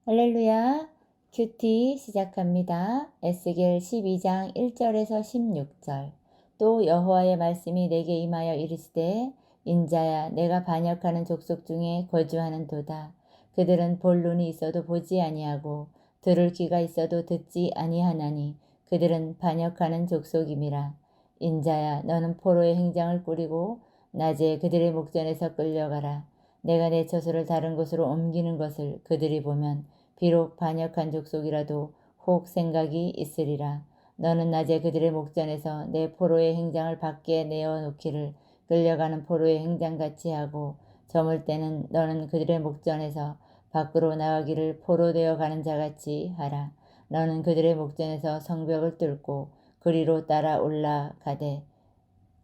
할렐루야. 큐티 시작합니다. 에스겔 12장 1절에서 16절. 또 여호와의 말씀이 내게 임하여 이르시되 인자야 내가 반역하는 족속 중에 거주하는 도다. 그들은 볼 눈이 있어도 보지 아니하고 들을 귀가 있어도 듣지 아니하나니 그들은 반역하는 족속임이라. 인자야 너는 포로의 행장을 꾸리고 낮에 그들의 목전에서 끌려가라. 내가 내 처소를 다른 곳으로 옮기는 것을 그들이 보면 비록 반역한 족속이라도 혹 생각이 있으리라. 너는 낮에 그들의 목전에서 내 포로의 행장을 밖에 내어놓기를 끌려가는 포로의 행장같이 하고 저물 때는 너는 그들의 목전에서 밖으로 나가기를 포로 되어 가는 자같이 하라. 너는 그들의 목전에서 성벽을 뚫고 그리로 따라 올라가되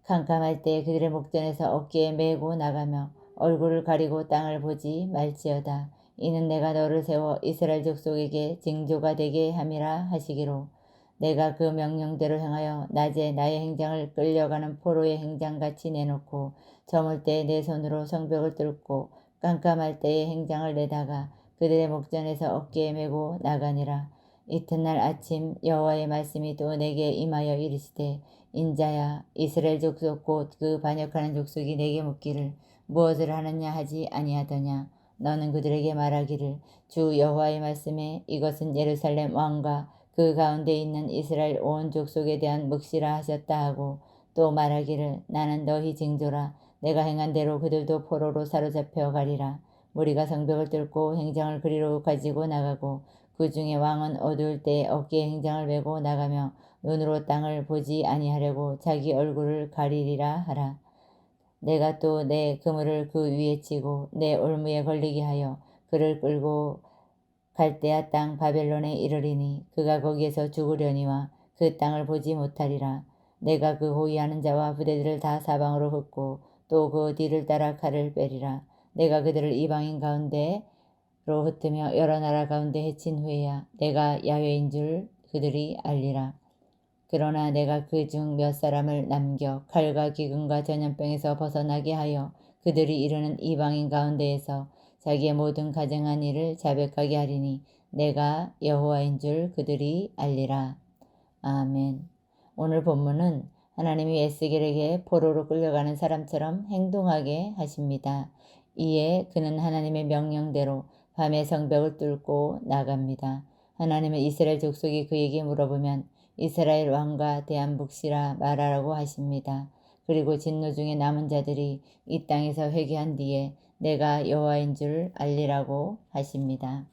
캄캄할 때 그들의 목전에서 어깨에 메고 나가며 얼굴을 가리고 땅을 보지 말지어다. 이는 내가 너를 세워 이스라엘 족속에게 징조가 되게 함이라 하시기로 내가 그 명령대로 행하여 낮에 나의 행장을 끌려가는 포로의 행장같이 내놓고 저물 때 내 손으로 성벽을 뚫고 깜깜할 때의 행장을 내다가 그들의 목전에서 어깨에 메고 나가니라. 이튿날 아침 여호와의 말씀이 또 내게 임하여 이르시되 인자야 이스라엘 족속 곧 그 반역하는 족속이 내게 묻기를 무엇을 하느냐 하지 아니하더냐. 너는 그들에게 말하기를 주 여호와의 말씀에 이것은 예루살렘 왕과 그 가운데 있는 이스라엘 온 족속에 대한 묵시라 하셨다 하고 또 말하기를 나는 너희 징조라. 내가 행한 대로 그들도 포로로 사로잡혀 가리라. 무리가 성벽을 뚫고 행장을 그리로 가지고 나가고 그 중에 왕은 어두울 때 어깨에 행장을 메고 나가며 눈으로 땅을 보지 아니하려고 자기 얼굴을 가리리라 하라. 내가 또 내 그물을 그 위에 치고 내 올무에 걸리게 하여 그를 끌고 갈대아 땅 바벨론에 이르리니 그가 거기에서 죽으려니와 그 땅을 보지 못하리라. 내가 그 호위하는 자와 부대들을 다 사방으로 흩고 또 그 뒤를 따라 칼을 빼리라. 내가 그들을 이방인 가운데로 흩으며 여러 나라 가운데 해친 후에야 내가 야훼인 줄 그들이 알리라. 그러나 내가 그 중 몇 사람을 남겨 칼과 기근과 전염병에서 벗어나게 하여 그들이 이르는 이방인 가운데에서 자기의 모든 가정한 일을 자백하게 하리니 내가 여호와인 줄 그들이 알리라. 아멘. 오늘 본문은 하나님이 에스겔에게 포로로 끌려가는 사람처럼 행동하게 하십니다. 이에 그는 하나님의 명령대로 밤에 성벽을 뚫고 나갑니다. 하나님은 이스라엘 족속이 그에게 물어보면 이스라엘 왕과 대한 묵시라 말하라고 하십니다. 그리고 진노 중에 남은 자들이 이 땅에서 회개한 뒤에 내가 여호와인 줄 알리라고 하십니다.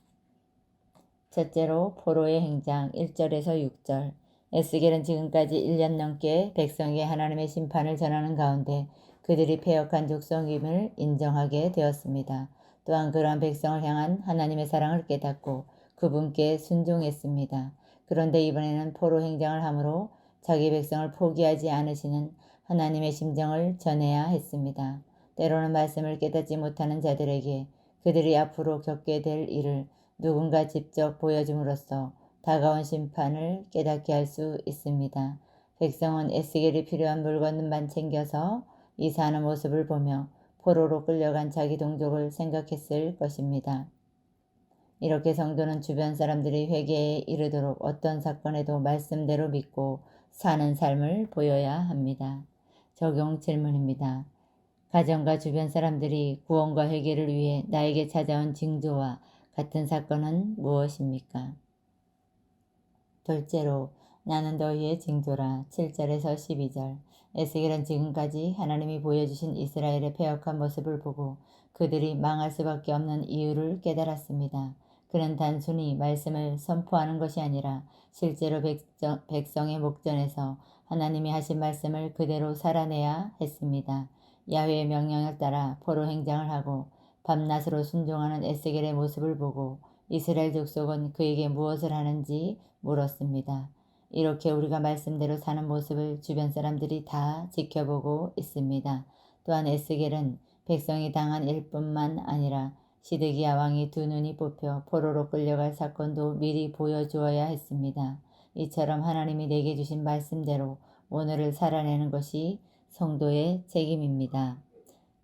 첫째로 포로의 행장 1절에서 6절. 에스겔은 지금까지 1년 넘게 백성에게 하나님의 심판을 전하는 가운데 그들이 패역한 족속임을 인정하게 되었습니다. 또한 그러한 백성을 향한 하나님의 사랑을 깨닫고 그분께 순종했습니다. 그런데 이번에는 포로 행장을 함으로 자기 백성을 포기하지 않으시는 하나님의 심정을 전해야 했습니다. 때로는 말씀을 깨닫지 못하는 자들에게 그들이 앞으로 겪게 될 일을 누군가 직접 보여줌으로써 다가온 심판을 깨닫게 할 수 있습니다. 백성은 에스겔이 필요한 물건만 챙겨서 이사하는 모습을 보며 포로로 끌려간 자기 동족을 생각했을 것입니다. 이렇게 성도는 주변 사람들이 회개에 이르도록 어떤 사건에도 말씀대로 믿고 사는 삶을 보여야 합니다. 적용 질문입니다. 가정과 주변 사람들이 구원과 회개를 위해 나에게 찾아온 징조와 같은 사건은 무엇입니까? 둘째로 나는 너희의 징조라 7절에서 12절. 에스겔은 지금까지 하나님이 보여주신 이스라엘의 패역한 모습을 보고 그들이 망할 수밖에 없는 이유를 깨달았습니다. 그는 단순히 말씀을 선포하는 것이 아니라 실제로 백성의 목전에서 하나님이 하신 말씀을 그대로 살아내야 했습니다. 야훼의 명령을 따라 포로 행장을 하고 밤낮으로 순종하는 에스겔의 모습을 보고 이스라엘 족속은 그에게 무엇을 하는지 물었습니다. 이렇게 우리가 말씀대로 사는 모습을 주변 사람들이 다 지켜보고 있습니다. 또한 에스겔은 백성이 당한 일뿐만 아니라 시드기야 왕이 두 눈이 뽑혀 포로로 끌려갈 사건도 미리 보여주어야 했습니다. 이처럼 하나님이 내게 주신 말씀대로 오늘을 살아내는 것이 성도의 책임입니다.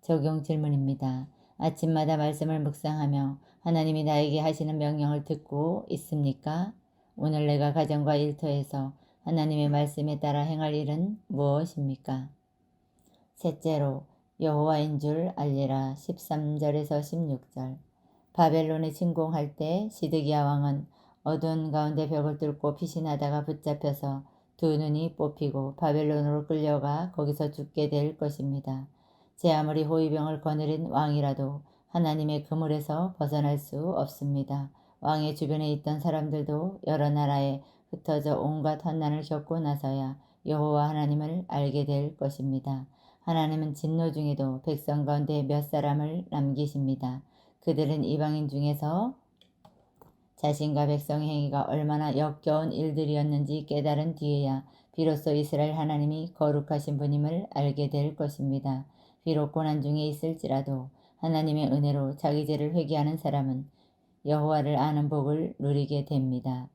적용 질문입니다. 아침마다 말씀을 묵상하며 하나님이 나에게 하시는 명령을 듣고 있습니까? 오늘 내가 가정과 일터에서 하나님의 말씀에 따라 행할 일은 무엇입니까? 셋째로 여호와인 줄 알리라 13절에서 16절. 바벨론에 침공할 때 시드기야 왕은 어두운 가운데 벽을 뚫고 피신하다가 붙잡혀서 두 눈이 뽑히고 바벨론으로 끌려가 거기서 죽게 될 것입니다. 제 아무리 호위병을 거느린 왕이라도 하나님의 그물에서 벗어날 수 없습니다. 왕의 주변에 있던 사람들도 여러 나라에 흩어져 온갖 환난을 겪고 나서야 여호와 하나님을 알게 될 것입니다. 하나님은 진노 중에도 백성 가운데 몇 사람을 남기십니다. 그들은 이방인 중에서 자신과 백성의 행위가 얼마나 역겨운 일들이었는지 깨달은 뒤에야 비로소 이스라엘 하나님이 거룩하신 분임을 알게 될 것입니다. 비록 고난 중에 있을지라도 하나님의 은혜로 자기 죄를 회개하는 사람은 여호와를 아는 복을 누리게 됩니다.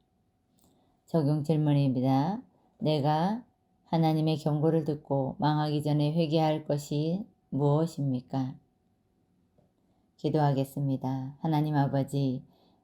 적용 질문입니다. 내가 하나님의 경고를 듣고 망하기 전에 회개할 것이 무엇입니까? 기도하겠습니다. 하나님 아버지,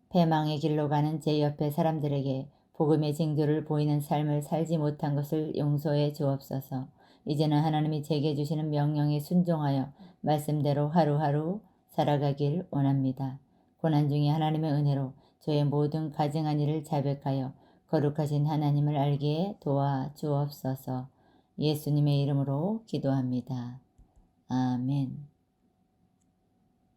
패망의 길로 가는 제 옆에 사람들에게 복음의 징조를 보이는 삶을 살지 못한 것을 용서해 주옵소서. 이제는 하나님이 제게 주시는 명령에 순종하여 말씀대로 하루하루 살아가길 원합니다. 고난 중에 하나님의 은혜로 저의 모든 가증한 일을 자백하여 거룩하신 하나님을 알기에 도와 주옵소서. 예수님의 이름으로 기도합니다. 아멘.